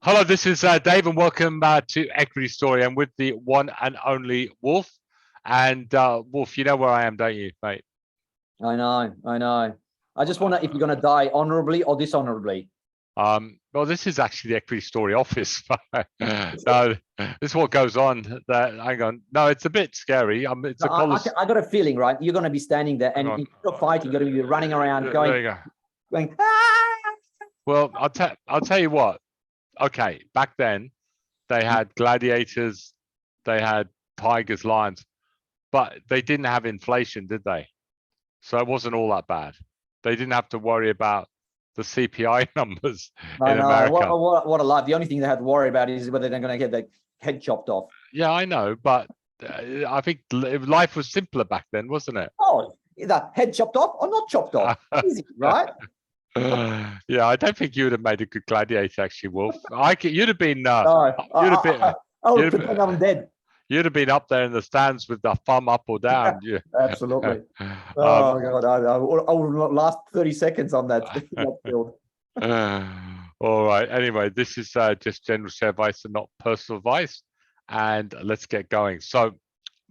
Hello, this is Dave, and welcome to Equity Story. I'm with the one and only Wolf. And Wolf, you know where I am, don't you, mate? I know. I just wonder if you're going to die honorably or dishonorably. Well, this is actually the Equity Story office. No, this is what goes on. Hang on. No, it's a bit scary. It's I got a feeling, right? You're going to be standing there, and instead of fighting, you're going to be running around, going. Ah! Well, I'll tell you what. Okay, back then they had gladiators, they had tigers, lions, but they didn't have inflation, did they? So it wasn't all that bad. They didn't have to worry about the CPI numbers in America. What a life. The only thing they had to worry about is whether they're going to get their head chopped off. Yeah, I know, but I think life was simpler back then, wasn't it? Oh, either head chopped off or not chopped off. Easy, right? Yeah, I don't think you would have made a good gladiator, actually, Wolf. You'd have been. I would pretend I'm dead. You'd have been up there in the stands with the thumb up or down. Yeah. Absolutely. Oh God, I would last 30 seconds on that field. All right. Anyway, this is just general share advice and not personal advice. And let's get going. So,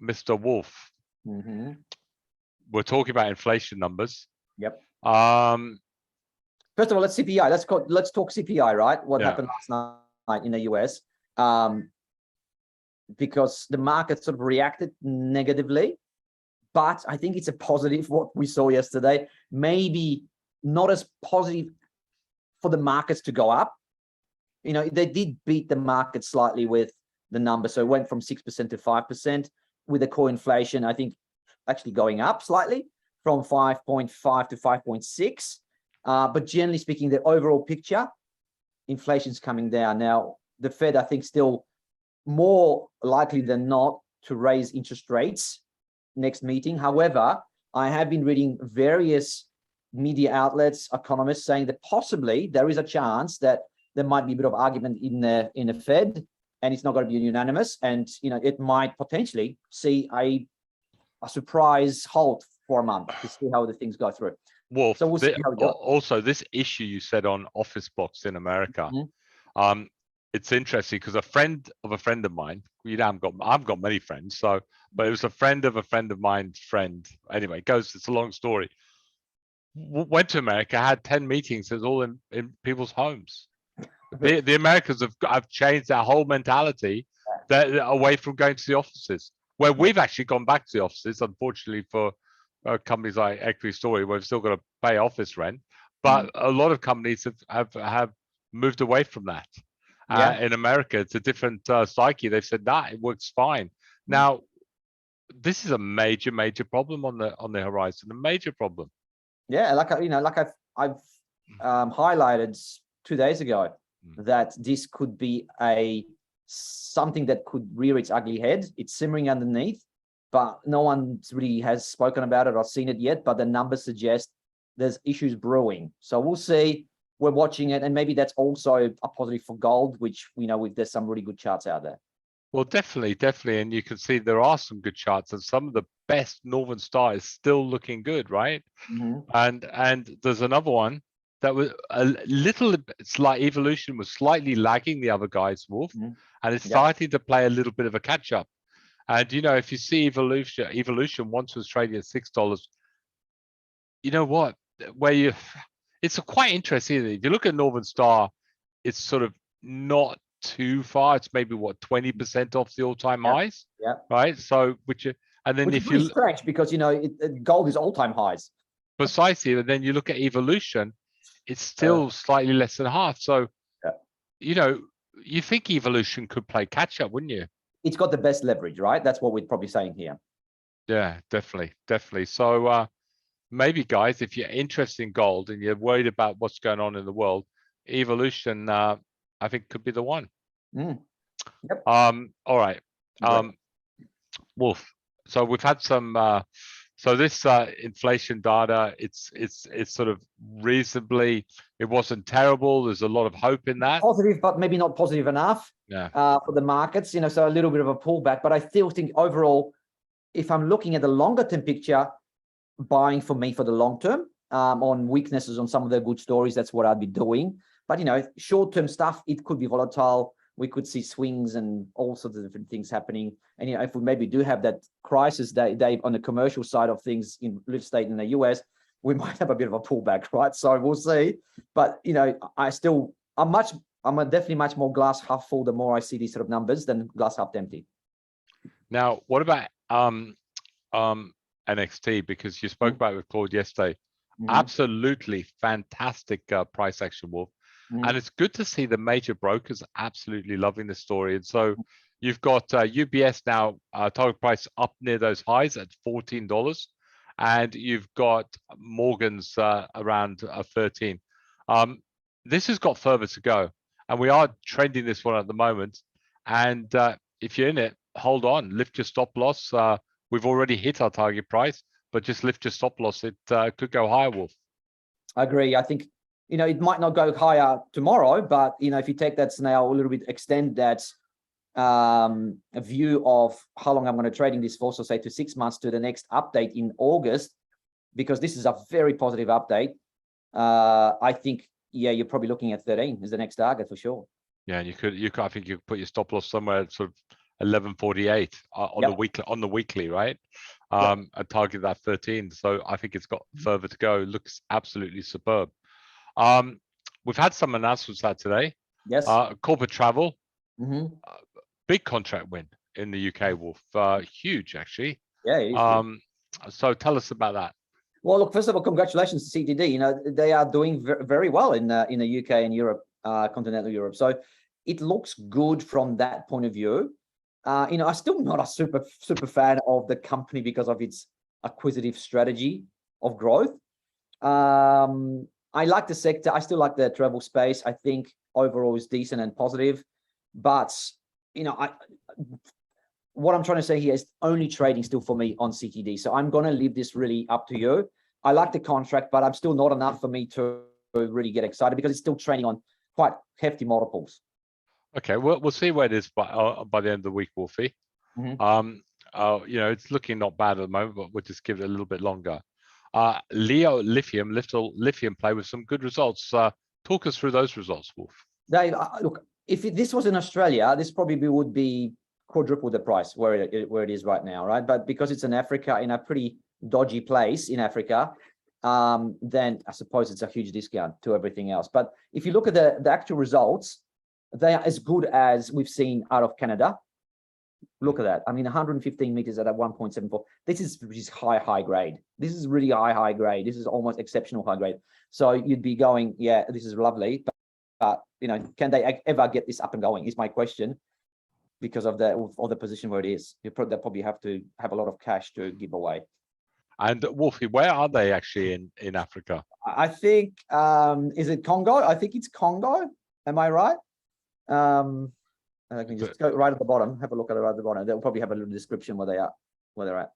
Mr. Wolf, we're talking about inflation numbers. Yep. First of all, let's CPI. Let's talk CPI, right? What happened last night in the US? Because the market sort of reacted negatively, but I think it's a positive what we saw yesterday. Maybe not as positive for the markets to go up. You know, they did beat the market slightly with the number, so it went from 6% to 5%. With the core inflation, I think actually going up slightly from 5.5 to 5.6. But generally speaking, the overall picture, inflation's coming down. Now, the Fed, I think, still more likely than not to raise interest rates next meeting. However, I have been reading various media outlets, economists saying that possibly there is a chance that there might be a bit of argument in the Fed, and it's not going to be unanimous, and it might potentially see a surprise halt for a month to see how the things go through. Wolf, so we'll see how it goes. Also, this issue you said on office blocks in America, it's interesting because a friend of a friend of mine, I've got many friends, but it was a friend of mine's friend. Anyway, it's a long story. Went to America, had 10 meetings, it was all in people's homes. The Americans have changed their whole mentality away from going to the offices, where we've actually gone back to the offices, unfortunately for companies like Equity Story, we've still got to pay office rent, but a lot of companies have moved away from that. In America, it's a different psyche. They've said that it works fine. Now, this is a major problem on the horizon. A major problem. Yeah, like I've highlighted 2 days ago that this could be something that could rear its ugly head. It's simmering underneath, but no one really has spoken about it or seen it yet. But the numbers suggest there's issues brewing. So we'll see. We're watching it, and maybe that's also a positive for gold, which we know there's some really good charts out there. Well, definitely, and you can see there are some good charts, and some of the best Northern Star is still looking good, right? And there's another one that was a little slight evolution, was slightly lagging the other guys, Wolf, and it's starting to play a little bit of a catch up. And if you see evolution once was trading at $6, you know what? It's quite interesting. If you look at Northern Star, it's sort of not too far. It's maybe 20% off the all-time highs. Yeah. Right. So and then if you strange because gold is all-time highs. Precisely, and then you look at evolution, it's still slightly less than half. So you think evolution could play catch up, wouldn't you? It's got the best leverage, right? That's what we're probably saying here. Yeah, definitely. So maybe, guys, if you're interested in gold and you're worried about what's going on in the world, evolution, I think, could be the one. Yep. All right. Wolf. So we've had some. So this inflation data, it's sort of reasonably. It wasn't terrible. There's a lot of hope in that. Positive, but maybe not positive enough. For the markets, so a little bit of a pullback. But I still think overall, if I'm looking at the longer term picture, buying for me for the long term on weaknesses on some of the good stories, that's what I'd be doing. But short-term stuff, it could be volatile. We could see swings and all sorts of different things happening. And if we maybe do have that crisis, Dave, on the commercial side of things in real estate in the US, we might have a bit of a pullback, right? So we'll see. But I'm definitely much more glass half full the more I see these sort of numbers than glass half empty. Now, what about NXT? Because you spoke about it with Claude yesterday. Absolutely fantastic price action, Wolf. And it's good to see the major brokers absolutely loving the story. And so you've got UBS now, target price up near those highs at $14. And you've got Morgan's around 13. This has got further to go. And we are trending this one at the moment. And if you're in it, hold on, lift your stop loss. We've already hit our target price, but just lift your stop loss. It could go higher, Wolf. I agree. I think, it might not go higher tomorrow, but, if you take that scenario a little bit, extend that a view of how long I'm going to trading this for, so say to 6 months to the next update in August, because this is a very positive update. I think, you're probably looking at 13 as the next target for sure. Yeah, and I think you could put your stop loss somewhere at sort of 11.48 on the weekly, right? And target that 13. So I think it's got further to go. It looks absolutely superb. We've had some announcements out today. Yes. Corporate travel, big contract win in the UK, Wolf. Huge, actually. Yeah. So tell us about that. Well, look, first of all, congratulations to CTD. They are doing very well in the UK and Europe, continental Europe. So it looks good from that point of view. I'm still not a super fan of the company because of its acquisitive strategy of growth. I like the sector. I still like the travel space. I think overall is decent and positive. But, what I'm trying to say here is only trading still for me on CTD. So I'm going to leave this really up to you. I like the contract, but I'm still not enough for me to really get excited because it's still trading on quite hefty multiples. Okay, we'll see where it is by the end of the week, Wolfie. It's looking not bad at the moment, but we'll just give it a little bit longer. Lithium play with some good results. Talk us through those results, Wolf. Dave, look, if this was in Australia, this probably would be quadruple the price where it is right now, right? But because it's in Africa, in a pretty dodgy place in Africa, then I suppose it's a huge discount to everything else. But if you look at the actual results, they are as good as we've seen out of Canada. Look at that. I mean, 115 meters at a 1.74. This is high grade. This is really high grade. This is almost exceptional high grade. So you'd be going, yeah, this is lovely. But can they ever get this up and going? Is my question. Because of the position where it is, they probably have to have a lot of cash to give away. And Wolfie, where are they actually in Africa? I think is it Congo? I think it's Congo. Am I right? I can just go right at the bottom. Have a look at it right at the bottom. They'll probably have a little description where they're at.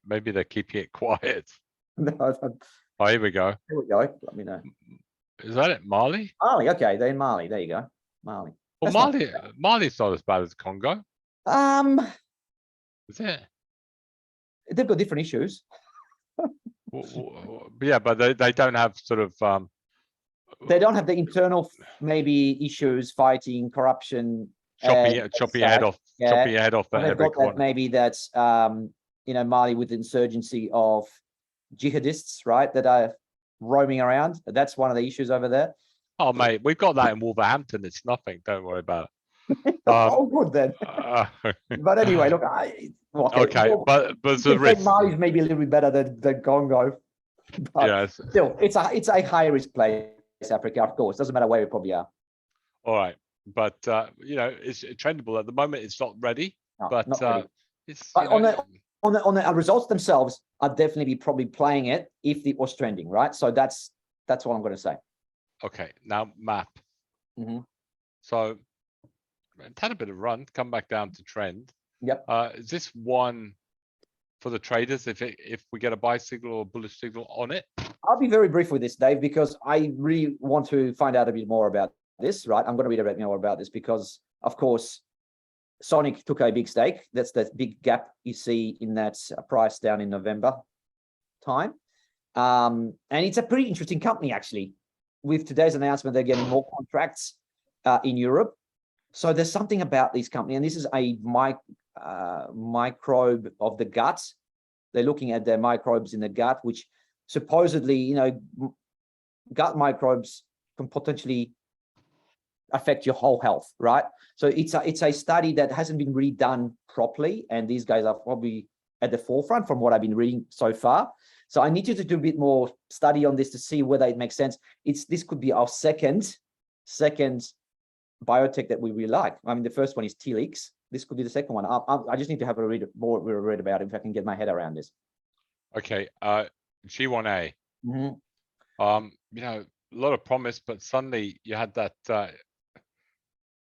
Maybe they're keeping it quiet. No, oh, here we go. Here we go. Let me know. Is that it? Mali? Mali, okay. They're in Mali. There you go. Mali. Well, Mali's not as bad as Congo. Is it? They've got different issues. Yeah, but they don't have sort of. They don't have the internal maybe issues, fighting, corruption. Chopping your head off. Chopping your head off. They've got that maybe that's Mali with insurgency of jihadists, right? That are roaming around. That's one of the issues over there. Oh, mate, we've got that in Wolverhampton. It's nothing. Don't worry about it. Oh, good then. But anyway, look, okay, but the risk. Mali is maybe a little bit better than Congo. But yes. Still, it's a high risk place, Africa, of course. Doesn't matter where we probably are. All right, but it's trendable at the moment. It's not ready, but not ready. It's on the results themselves. I'd definitely be probably playing it if it was trending, right? So that's what I'm going to say. Okay, now map. So it's had a bit of run, come back down to trend. Yep. Is this one for the traders if we get a buy signal or bullish signal on it? I'll be very brief with this, Dave, because I really want to find out a bit more about this, right? I'm going to read a bit more about this because, of course, Sonic took a big stake. That's the big gap you see in that price down in November. time. And it's a pretty interesting company, actually. With today's announcement, they're getting more contracts in Europe. So there's something about this company, and this is a microbe of the gut. They're looking at their microbes in the gut, which supposedly, gut microbes can potentially affect your whole health, right? So it's a study that hasn't been really done properly, and these guys are probably at the forefront from what I've been reading so far. So I need you to do a bit more study on this to see whether it makes sense. This could be our second biotech that we really like. I mean, the first one is Telix. This could be the second one. I just need to have a read about it if I can get my head around this. Okay, G1A. Mm-hmm. A lot of promise, but suddenly you had that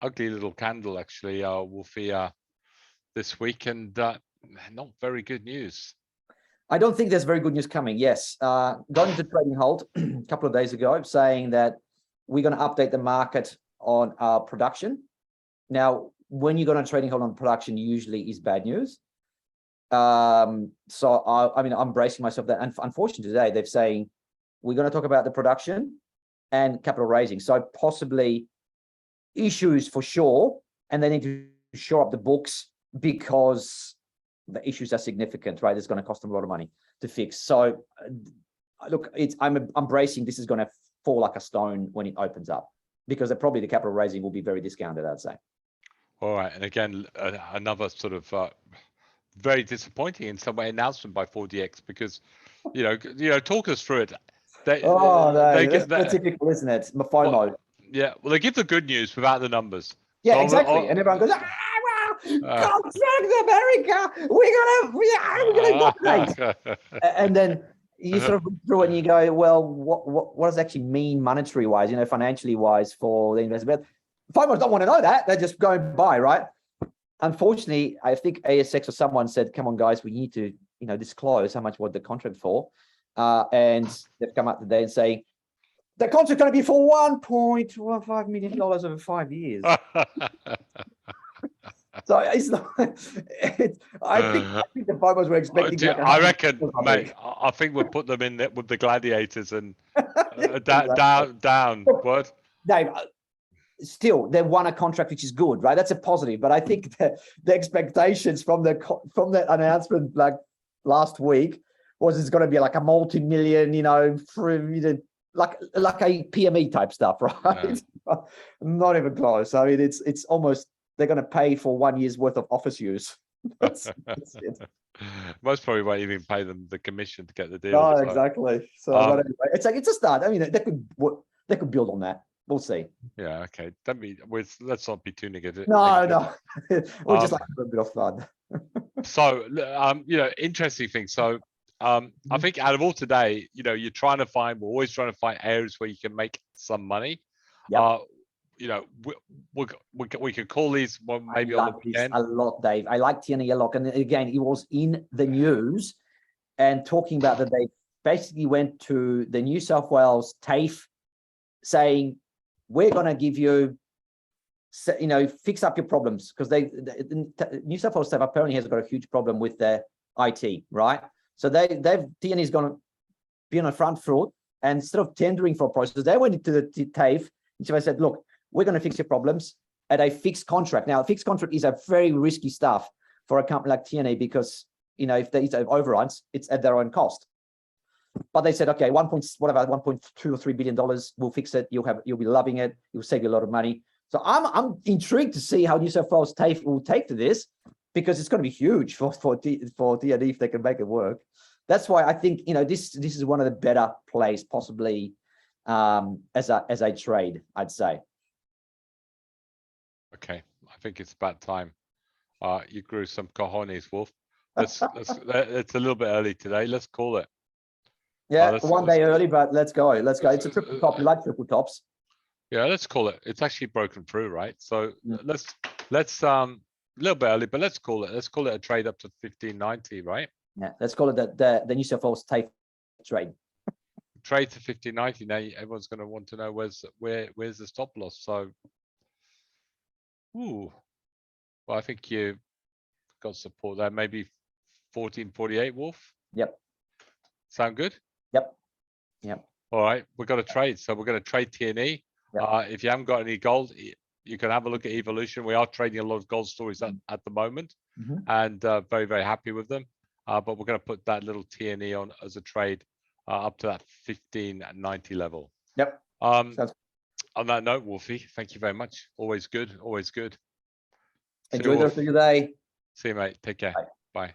ugly little candle, actually, Wolfie, this week, and not very good news. I don't think there's very good news coming. Yes, got into trading hold a couple of days ago, saying that we're going to update the market on our production. Now, when you go on trading hold on production, usually is bad news. So I'm bracing myself that, and unfortunately today they're saying we're going to talk about the production and capital raising. So possibly issues for sure, and they need to shore up the books because the issues are significant, right? It's going to cost them a lot of money to fix. So look, I'm bracing this is going to fall like a stone when it opens up, because probably the capital raising will be very discounted, I'd say. All right, and again, another sort of very disappointing in some way announcement by 4DX, because talk us through it. That's typical, isn't it? FOMO. Well, yeah, well, they give the good news without the numbers. Yeah, so exactly, and everyone goes, contract America, we're gonna dominate. And then you sort of go through and you go, well, what does it actually mean monetary wise, financially wise for the investment? FOMOs don't want to know that. They're just going by, right? Unfortunately, I think ASX or someone said, come on, guys, we need to, disclose how much was the contract for. And they've come up today and saying, the contract's going to be for $1.15 million over 5 years. So it's not. I think the FOMOs were expecting. I reckon, mate. I think we'll put them in there with the gladiators and down. What, Dave? Still, they won a contract, which is good, right? That's a positive. But I think the expectations from that announcement like last week was it's going to be like a multi-million, like a PME type stuff, right? Yeah. Not even close. I mean, it's almost. They're going to pay for 1 year's worth of office use. That's it. Most probably won't even pay them the commission to get the deal. No, exactly. So anyway, it's a start. I mean, they could build on that. We'll see. Yeah. Okay. Let's not be too negative. No. We'll just like a bit of fun. So, interesting thing. So, I think out of all today, we're always trying to find areas where you can make some money. Yep. We could call these one maybe on the weekend. A lot, Dave. I like TNE a lot, and again, it was in the news and talking about that they basically went to the New South Wales TAFE saying, "We're going to give you, fix up your problems," because New South Wales TAFE apparently has got a huge problem with their IT, right? So TNE is going to be on the front foot, and instead of tendering for a process, they went into the TAFE and so I said, "Look, we're going to fix your problems at a fixed contract." Now, a fixed contract is a very risky stuff for a company like TNE because, if they have overruns, it's at their own cost. But they said, okay, $1.2 or $3 billion, we'll fix it. You'll be loving it. You'll save you a lot of money. So I'm intrigued to see how New South Wales TAFE will take to this, because it's going to be huge for TNE if they can make it work. That's why I think, this is one of the better plays possibly as a trade, I'd say. Okay, I think it's about time. You grew some cojones, Wolf. It's a little bit early today. Let's call it. Yeah, one day early, but let's go. It's a triple top. You like triple tops? Yeah, let's call it. It's actually broken through, right? So let's a little bit early, but let's call it. Let's call it a trade up to 1590, right? Yeah, let's call it the New South Wales TAFE trade. Trade to 1590. Now everyone's going to want to know where's the stop loss. So, well, I think you got support there. Maybe 1448, Wolf. Yep. Sound good? Yep. All right, we've got to trade. So we're going to trade TNE. Yep. If you haven't got any gold, you can have a look at Evolution. We are trading a lot of gold stories at the moment, and very, very happy with them. But we're going to put that little TNE on as a trade up to that 1590 level. Yep. On that note, Wolfie, thank you very much. Always good. Always good. Enjoy the rest of your day. See you, mate. Take care. Bye. Bye.